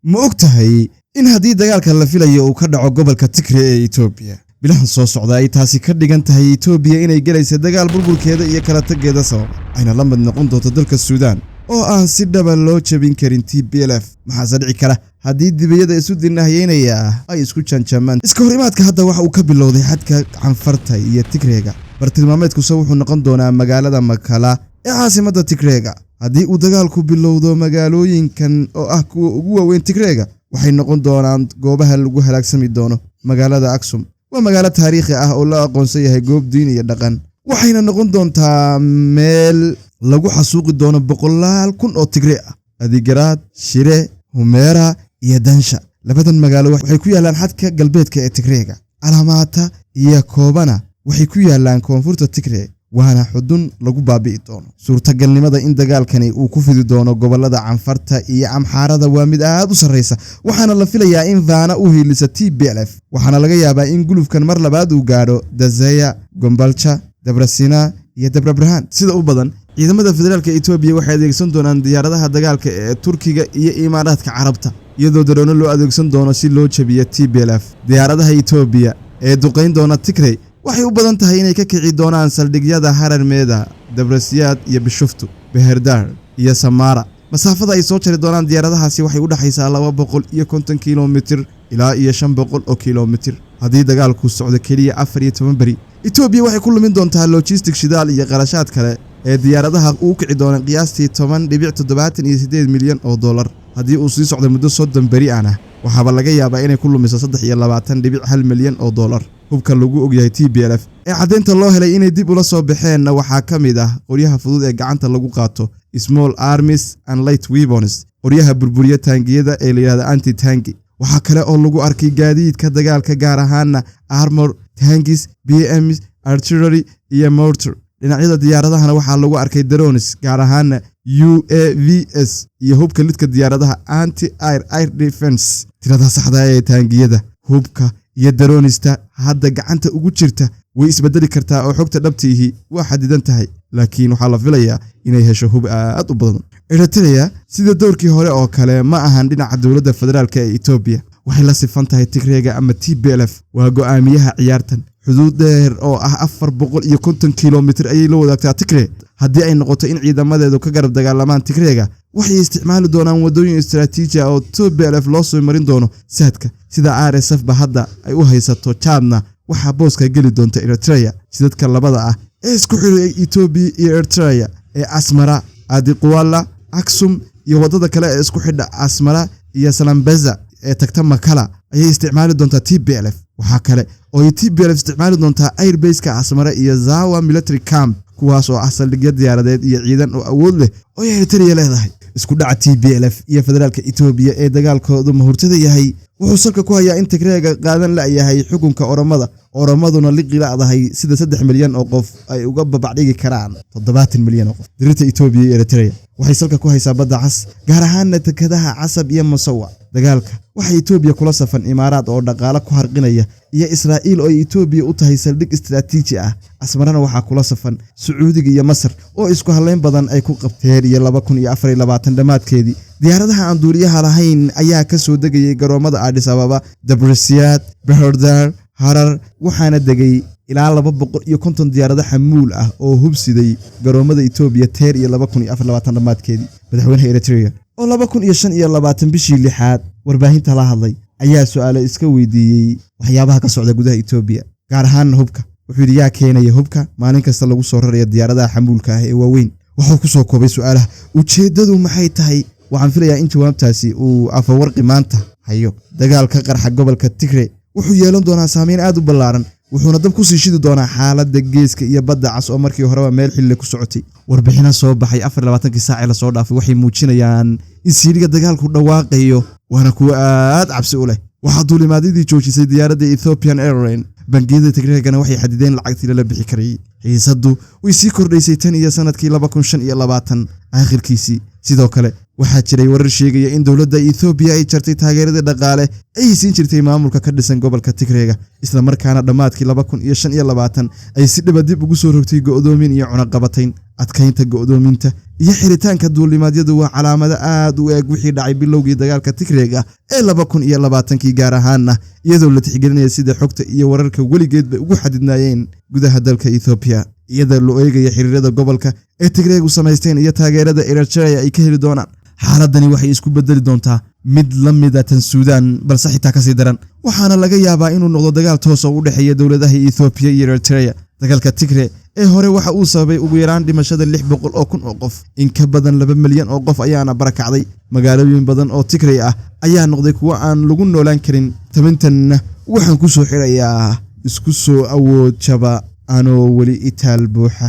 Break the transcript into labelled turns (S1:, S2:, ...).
S1: ma ogtahay in haddii dagaalka la filayo uu ka dhaco gobolka Tigray ee Itoobiya bilahan soo socda ay taasi ka dhigan tahay Itoobiya inay galayso dagaal burburkeeda iyo kala tageeda sabab ayna la mid noqon doonto dalka Suudaan oo aan si dhaba loo jabin karin TPLF maxaa dhici kara haddii dibiyada isu dinahayeynaya ay isku janjamaan iska horimaadka hadda waxa uu ka bilowday xadka Canfarta iyo Tigrayga bartilmaameedku wuxuu noqon doonaa magaalada Makala ee caasimadda Tigrayga haddii uu dagaalku bilowdo magaalooyinkan oo ah kuwa ugu waaweyn Tigrayga waxay noqon doonaan goobaha lagu halaagsami doono magaalada Aksum waa magaalo taariikhi ah oo la aqoonsan yahay goob diin iyo dhaqan waxayna noqon doontaa meel lagu xasuuqi doono boqolaal kun oo Tigray ah Adigaraad Shire Humeera iyo Dansha labadan magaalo waxay ku yaalaan xadka galbeedka ee Tigrayga Alamaata iyo Koobana waxay ku yaalaan koonfurta Tigray waana xudun lagu baabi'i doono suurtagalnimada in dagaalkani uu ku fidi doono gobolada Canfarta iyo Amxaarada waa mid aad u sareysa waxaana la filayaa in Vaana u hiilisa TPLF waxaana laga yaabaa in gulufkan mar labaad uu gaaro Dazaya Gombalcha Dabrasina iyo Dabrabraan sida u badan ciidamada federaalka Itoobiya waxay adeegsan doonaan diyaaradaha dagaalka ee Turkiga iyo Imaaraadka Carabta iyadoo daroon loo adeegsan doono si loo jabiyo TPLF diyaaradaha Itoobiya ee duqeyn doona Tigray waxay u badan tahay inay ka kici doonaan saldhigyada Hararmeeda Dabrasiyaad iyo Bishoftu Beherdar iyo Samara masaafada ay soo jari doonaan diyaaradahaasi waxay u dhaxaysaa 250 kilomitir ilaa 500 kilomitir haddii dagaalku socdo kaliya 14 bari Itoobiya waxay ku lumin doontaa logistic shidaal iyo qarashaad kale ee diyaaradaha uu kici doona qiyaastii 10.78 milyan oo dollar haddii uu sii socdo muddo 30 bari ah waxaaba laga yaabaa inay ku lumiso 23.1 milyan oo dollar hubka lagu ogyahay TPLF ee cadeynta loo helay inay dib ula soo baxeen waxaa kamid ah qoryaha fudud ee gacanta lagu qaato small armies and light weapons qoryaha burburiya taangiyada ee la yiraahdo anti tanki waxa kale oo lagu arkay gaadiidka dagaalka gaar ahaan armor tanks BMs artillery iyo mortar dhinacyada diyaaradahana waxaa lagu arkay drones gaar ahaan UAVs iyo hubka lidka diyaaradaha anti air defense tirada saxda ah ee taangiyada hubka iyo daroonista hadda gacanta ugu jirta way isbedeli kartaa oo xogta dhabtihi waa xadidan tahay laakiin waxa la filayaa inay hesho hub aad u badan Eritrea sida doorkii hore oo kale ma ahan dhinaca dawladda federaalka ee Itoobiya waxay la sifan tahay Tigrayga ama TPLF waa go'aamiyaha ciyaartan xuduud dheer oo ah 450 kilomitir ayay la wadaagtaa Tigray haddii ay noqoto in ciidamadeedu ka garab dagaalamaan Tigrayga waxay isticmaali doonaan wadooyin istiraatiiji ah oo TPLF loo soo marin doono saadka sida RSF ba hadda ay u haysato Chadna waxa booska gali doonta Eritrea sidadka labada ah ee isku xiray Itoobiya iyo Eritrea ee Asmara Adiqwala Aksum iyo wadada kale ee isku xidha Asmara iyo Salambeza ee tagta Makala ayay isticmaali doontaa TPLF waxa kale oo TPLF isticmaali doontaa airbase-ka Asmara iyo Zawa military camp kuwaas oo ah saldhigyo diyaaradeed iyo ciidan oo awood leh oo Eritrea leedahay isku dhaca TPLF iyo federaalka Itoobiya ee dagaalkoodu mahurtada yahay wuxuu salka ku hayaa in Tigrayga qaadan la yahay xukunka Oromaduna liqilaadahay sida 3 milyan oo qof ay uga babacdhigi karaan 70 milyan oo qof dirita Itoobiya iyo Eritrea waxay salka ku haysaa badda cas gaar ahaan takadaha Casab iyo Masawa dagaalka waxay Itoobiya kula safan Imaaraad oo dhaqaale ku harqinaya iyo Israa'iil oo Itoobiya u tahay saldhig istiraatiiji ah Asmarana waxa kula safan Sacuudiga iyo Masar oo isku haleyn badan ay ku qabteen iyo 2024 dhamaadkeedii diyaaradaha aan duuliyaha lahayn ayaa ka soo degayay garoomada Addis Ababa Dabrasiyaad Beherdar Harar waxaana degay ilaa 250 diyaarado xamuul ah oo hubsiday garoomada Itoobiya teer iyo 2024 dhamaadkeedii madaxweynaha Eritrea oo 2025 bishii 6 warbaahinta la hadlay ayaa su'aalo iska weydiiyay waxyaabaha ka socda gudaha Itoobiya gaar ahaan hubka wuxuu diyaa keenay hubka maalin kasta lagu soo rarayo diyaaradaha xamuulka ah ee waaweyn wuxuu ku soo koobay su'aalaha ujeedadu maxay tahay waxaan filayaa in jawaabtaasi uu afawarqi maanta hayo dagaalka qarxa gobolka Tigray wuxuu yeelan doonaa saameyn aad u ballaaran wuxuuna dab ku sii shidi doonaa xaaladda geeska iyo badda cas oo markii horeba meel xilli ku socotay warbixino soo baxay 24 saac la soo dhaafay waxay muujinayaan in siiriga dagaalku dhawaaqayo waana kuwa aad cabsi u leh waxa duulimaadidii joojisay diyaaradda Ethiopian Airlines bangiyada Tigraygana waxay xadideen lacagtii la bixi karay xiisadu way sii kordhaysay tan iyo sanadkii 2025 aakhirkiisii sidoo kale waxaa jiray warar sheegaya in dawladda Itoobiya ay jartay taageerada dhaqaale ay siin jirtay maamulka ka dhisan gobolka Tigrayga isla markaana dhamaadkii 2025 ay si dib ugu soo rogtay go'doomin iyo cunaqabatayn adkaynta go'doominta iyo xiritaanka duulimaadyadu waa calaamado aad u eeg wixii dhacay bilowgii dagaalka Tigreega ee 2020 gaar ahaanna iyadoo la tixgelinaya sida xogta iyo wararka weligeedba ugu xadidnaayeen gudaha dalka Ethiopia iyadoo loo eegayo xiriirada gobolka ee Tigreegu samaysteen iyo taageerada Eritrea ay ka heli doonaan xaaladani waxay isku bedeli doontaa mid la mid ah tan Suudaan balse xitaa ka sii daran waxaana laga yaabaa inuu noqdo dagaal toos ah u dhaxeeya dawladaha Ethiopia iyo Eritrea dagaalka Tigre ee hore waxa uu sababay ugu yaraan dhimashada 600 oo kun oo qof in ka badan 2 milyan oo qof ayaana barakacday magaalooyin badan oo Tigre ah ayaa noqday kuwa aan lagu noolaan karin tabantan waxaan ku soo xirayaa isku soo awood jaba anoo wali itaal buuxa